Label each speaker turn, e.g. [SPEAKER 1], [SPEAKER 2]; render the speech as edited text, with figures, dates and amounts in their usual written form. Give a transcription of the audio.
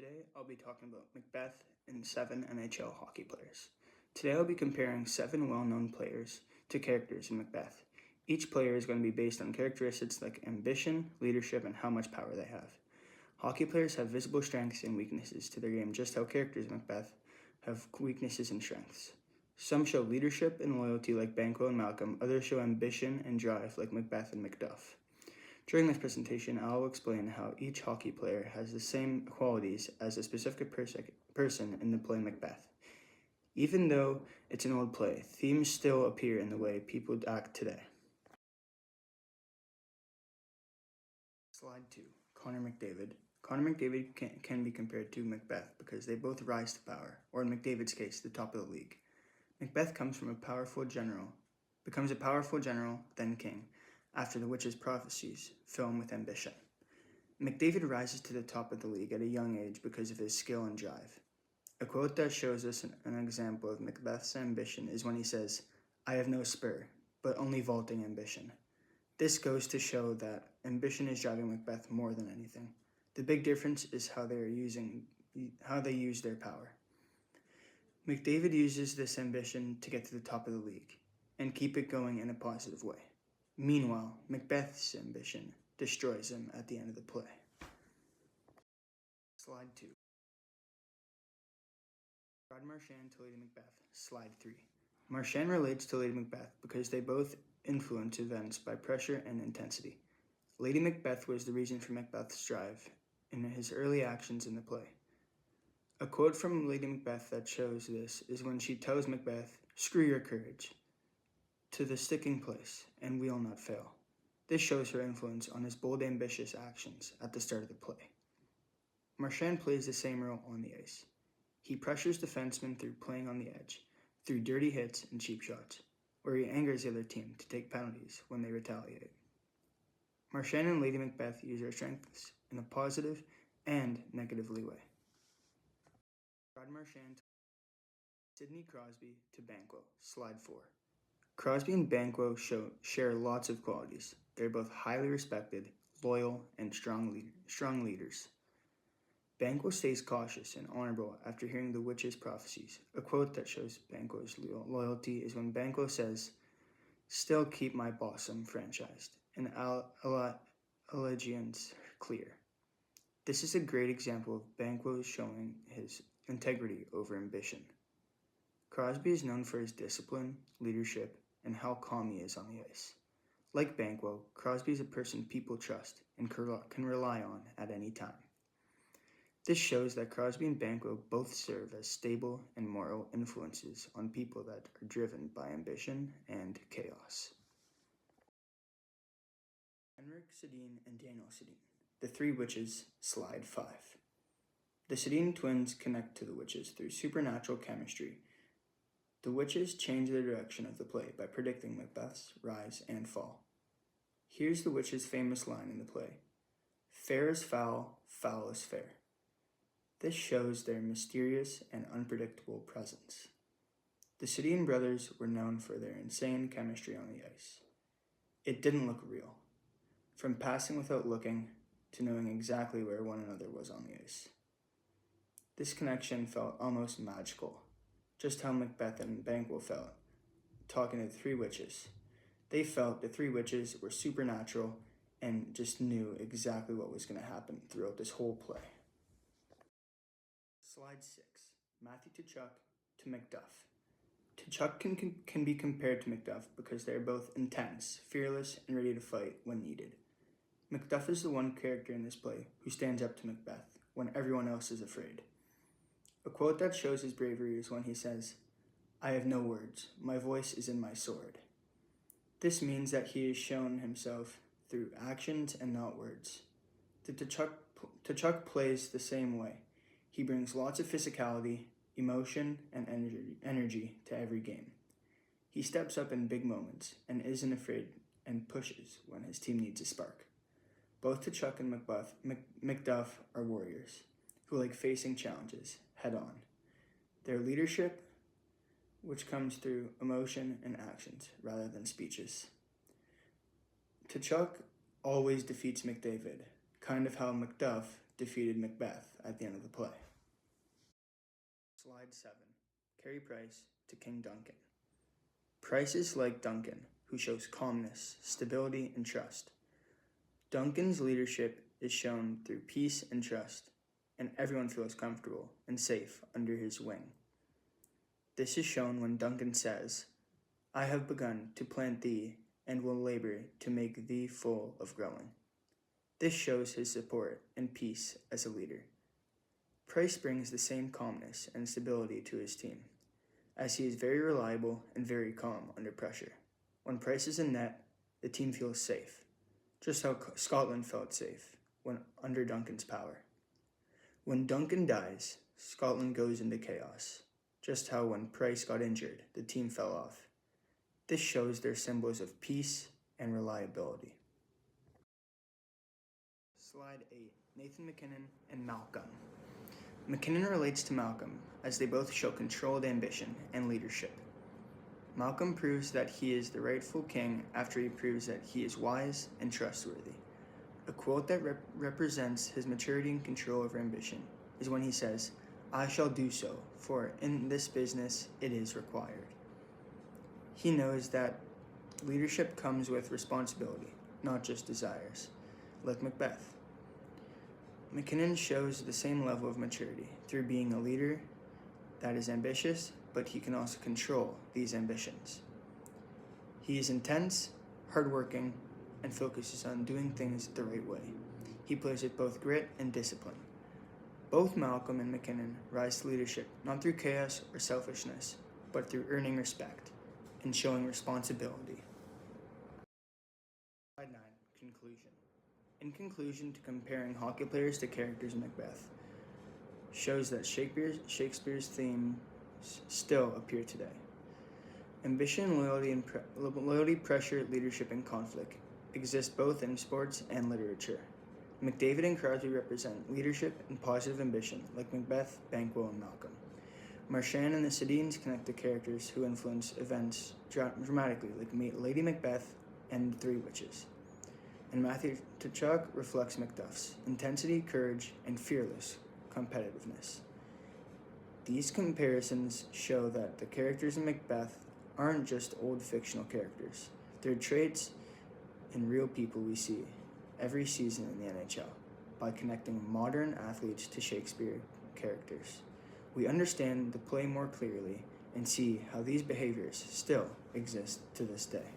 [SPEAKER 1] Today I'll be talking about MacBeth and 7 NHL hockey players. Today I'll be comparing 7 well-known players to characters in MacBeth. Each player is going to be based on characteristics like ambition, leadership, and how much power they have. Hockey players have visible strengths and weaknesses to their game, just how characters in MacBeth have weaknesses and strengths. Some show leadership and loyalty like Banquo and Malcolm, others show ambition and drive like MacBeth and MacDuff. During this presentation, I'll explain how each hockey player has the same qualities as a specific person in the play MacBeth. Even though it's an old play, themes still appear in the way people act today. Slide 2. Connor McDavid. Connor McDavid can be compared to MacBeth because they both rise to power, or in McDavid's case, the top of the league. MacBeth becomes a powerful general, then king, after the witch's prophecies fill him with ambition. McDavid rises to the top of the league at a young age because of his skill and drive. A quote that shows us an example of MacBeth's ambition is when he says, "I have no spur, but only vaulting ambition." This goes to show that ambition is driving MacBeth more than anything. The big difference is how they use their power. McDavid uses this ambition to get to the top of the league and keep it going in a positive way. Meanwhile, MacBeth's ambition destroys him at the end of the play. Slide 2. Rod Marchand to Lady Macbeth. Slide 3. Marchand relates to Lady Macbeth because they both influence events by pressure and intensity. Lady Macbeth was the reason for Macbeth's drive in his early actions in the play. A quote from Lady Macbeth that shows this is when she tells Macbeth, "Screw your courage," to the sticking place, and we'll not fail. This shows her influence on his bold, ambitious actions at the start of the play. Marchand plays the same role on the ice. He pressures defensemen through playing on the edge, through dirty hits and cheap shots, where he angers the other team to take penalties when they retaliate. Marchand and Lady Macbeth use their strengths in a positive and negatively way. Rod Marchand, Sidney Crosby to Banquo. Slide 4. Crosby and Banquo share lots of qualities. They're both highly respected, loyal, and strong leaders. Banquo stays cautious and honorable after hearing the witch's prophecies. A quote that shows Banquo's loyalty is when Banquo says, "Still keep my bosom franchised, and allegiance clear." This is a great example of Banquo showing his integrity over ambition. Crosby is known for his discipline, leadership, and how calm he is on the ice. Like Banquo, Crosby is a person people trust and can rely on at any time. This shows that Crosby and Banquo both serve as stable and moral influences on people that are driven by ambition and chaos. Henrik Sedin and Daniel Sedin. The Three Witches, Slide 5. The Sedin twins connect to the witches through supernatural chemistry. The witches change the direction of the play by predicting Macbeth's rise and fall. Here's the witches' famous line in the play: "Fair is foul, foul is fair." This shows their mysterious and unpredictable presence. The Sedin brothers were known for their insane chemistry on the ice. It didn't look real, from passing without looking to knowing exactly where one another was on the ice. This connection felt almost magical, just how Macbeth and Banquo felt talking to the Three Witches. They felt the Three Witches were supernatural and just knew exactly what was going to happen throughout this whole play. Slide 6. Matthew Tkachuk to MacDuff. Tkachuk can be compared to MacDuff because they are both intense, fearless, and ready to fight when needed. MacDuff is the one character in this play who stands up to Macbeth when everyone else is afraid. A quote that shows his bravery is when he says, "I have no words, my voice is in my sword." This means that he has shown himself through actions and not words. Tkachuk plays the same way. He brings lots of physicality, emotion, and energy to every game. He steps up in big moments and isn't afraid and pushes when his team needs a spark. Both Tkachuk and MacDuff are warriors who like facing challenges head on. Their leadership, which comes through emotion and actions rather than speeches. Tkachuk always defeats McDavid, kind of how MacDuff defeated Macbeth at the end of the play. Slide 7. Carey Price to King Duncan. Price is like Duncan, who shows calmness, stability, and trust. Duncan's leadership is shown through peace and trust, and everyone feels comfortable and safe under his wing. This is shown when Duncan says, "I have begun to plant thee, and will labor to make thee full of growing." This shows his support and peace as a leader. Price brings the same calmness and stability to his team, as he is very reliable and very calm under pressure. When Price is in net, the team feels safe, just how Scotland felt safe when under Duncan's power. When Duncan dies, Scotland goes into chaos, just how when Price got injured, the team fell off. This shows their symbols of peace and reliability. Slide 8. Nathan MacKinnon and Malcolm. MacKinnon relates to Malcolm as they both show controlled ambition and leadership. Malcolm proves that he is the rightful king after he proves that he is wise and trustworthy. A quote that represents his maturity and control over ambition is when he says, "I shall do so, for in this business it is required." He knows that leadership comes with responsibility, not just desires, like Macbeth. MacKinnon shows the same level of maturity through being a leader that is ambitious, but he can also control these ambitions. He is intense, hardworking, and focuses on doing things the right way. He plays with both grit and discipline. Both Malcolm and MacKinnon rise to leadership not through chaos or selfishness, but through earning respect and showing responsibility. Slide 9. Conclusion. In conclusion, to comparing hockey players to characters in Macbeth shows that Shakespeare's themes still appear today. Ambition, loyalty, pressure, leadership, and conflict exist both in sports and literature. McDavid and Crosby represent leadership and positive ambition, like Macbeth, Banquo, and Malcolm. Marchand and the Citizens connect the characters who influence events dramatically, like Lady Macbeth and the Three Witches. And Matthew Tkachuk reflects Macduff's intensity, courage, and fearless competitiveness. These comparisons show that the characters in Macbeth aren't just old fictional characters. They're traits in real people we see every season in the NHL. By connecting modern athletes to Shakespeare characters, we understand the play more clearly and see how these behaviors still exist to this day.